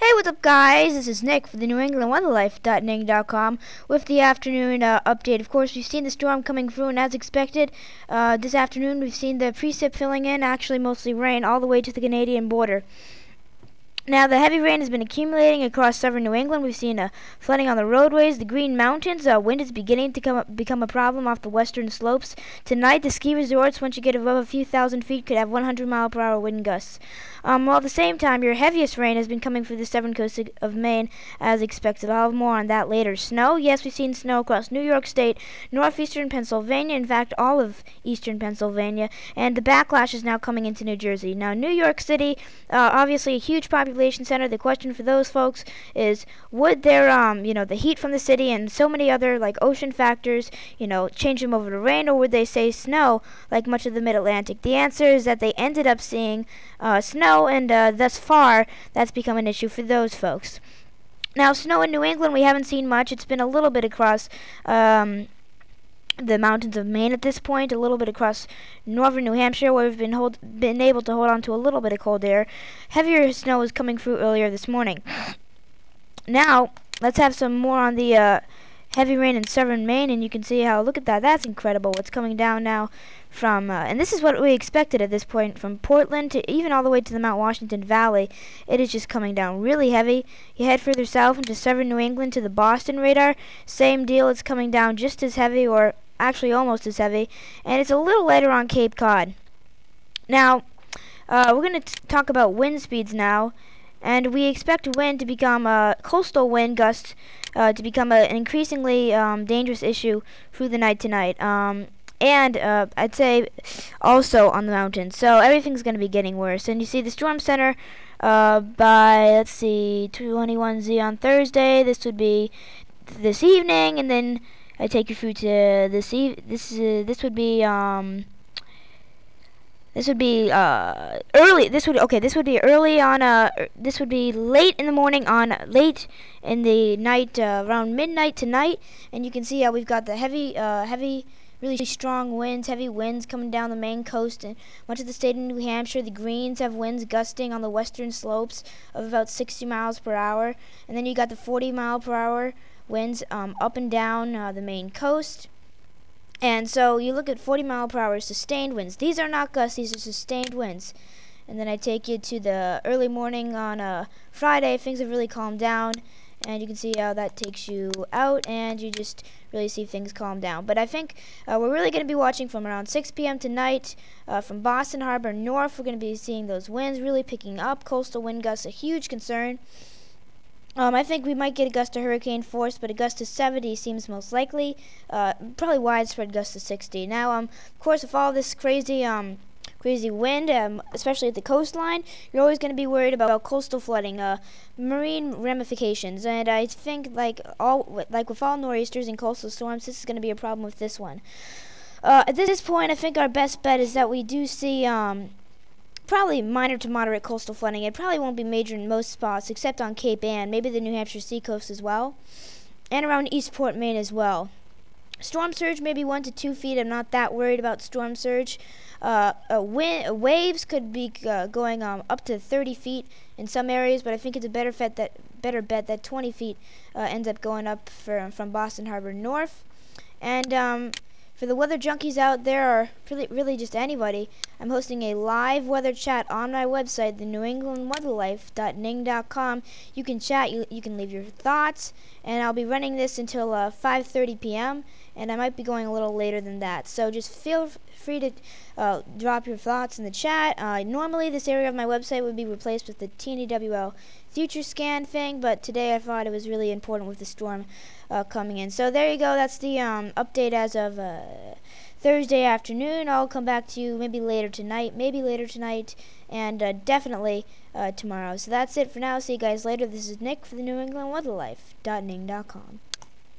Hey, what's up, guys? This is Nick for the New England Weatherlife.ning.com with the afternoon update. Of course, we've seen the storm coming through, and as expected, this afternoon we've seen the precip filling in, actually mostly rain, all the way to the Canadian border. Now, the heavy rain has been accumulating across southern New England. We've seen flooding on the roadways, the Green Mountains. Wind is beginning to become a problem off the western slopes. Tonight, the ski resorts, once you get above a few thousand feet, could have 100-mile-per-hour wind gusts. While at the same time, your heaviest rain has been coming through the southern coast of Maine, as expected. I'll have more on that later. Snow? Yes, we've seen snow across New York State, northeastern Pennsylvania, in fact, all of eastern Pennsylvania, and the backlash is now coming into New Jersey. Now, New York City, obviously a huge population center. The question for those folks is, would their, the heat from the city and so many other, like, ocean factors, change them over to rain, or would they say snow, like much of the mid-Atlantic? The answer is that they ended up seeing snow, and thus far, that's become an issue for those folks. Now, snow in New England, we haven't seen much. It's been a little bit across the mountains of Maine at this point, a little bit across northern New Hampshire, where we've been able to hold on to a little bit of cold air. Heavier snow was coming through earlier this morning. Now, let's have some more on the heavy rain in southern Maine, and you can see how, look at that, that's incredible what's coming down now from, and this is what we expected at this point, from Portland to even all the way to the Mount Washington Valley. It is just coming down really heavy. You head further south into southern New England to the Boston radar, same deal, it's coming down just as heavy, or actually almost as heavy, and it's a little lighter on Cape Cod. Now, we're going to talk about wind speeds now, and we expect wind to become coastal wind gusts to become an increasingly dangerous issue through the night tonight. And I'd say also on the mountains. So everything's going to be getting worse. And you see the storm center by, let's see, 21Z on Thursday. This would be this evening, and then I take you through to this this would be early. This would be early on. This would be late in the morning on late in the night, around midnight tonight. And you can see how we've got the heavy, really strong winds, heavy winds coming down the Maine coast and much of the state of New Hampshire. The Greens have winds gusting on the western slopes of about 60 miles per hour, and then you got the 40-mile-per-hour winds up and down the Maine coast. And so you look at 40-mile-per-hour sustained winds. These are not gusts, these are sustained winds. And then I take you to the early morning on Friday. Things have really calmed down, and you can see how that takes you out, and you just really see things calm down. But I think we're really going to be watching from around 6 p.m. tonight from Boston Harbor north. We're going to be seeing those winds really picking up. Coastal wind gusts, a huge concern. I think we might get a gust to hurricane force, but a gust to 70 seems most likely. Probably widespread gust to 60. Now, of course, with all this crazy wind, especially at the coastline, you're always going to be worried about coastal flooding, marine ramifications, and I think like with all nor'easters and coastal storms, this is going to be a problem with this one. At this point, I think our best bet is that we do see probably minor to moderate coastal flooding. It probably won't be major in most spots, except on Cape Ann, maybe the New Hampshire seacoast as well, and around Eastport, Maine as well. Storm surge maybe 1 to 2 feet. I'm not that worried about storm surge. Waves could be going up to 30 feet in some areas, but I think it's a better bet that 20 feet ends up going up from Boston Harbor north. And for the weather junkies out there, or really just anybody, I'm hosting a live weather chat on my website, the New England Weatherlife.ning.com. You can chat, you can leave your thoughts, and I'll be running this until 5:30 p.m., and I might be going a little later than that. So just feel free to drop your thoughts in the chat. Normally this area of my website would be replaced with the TNEWL future scan thing, but today I thought it was really important with the storm coming in. So there you go, that's the update as of Thursday afternoon. I'll come back to you maybe later tonight, and definitely tomorrow. So that's it for now. See you guys later. This is Nick for the New England Weatherlife.ning.com.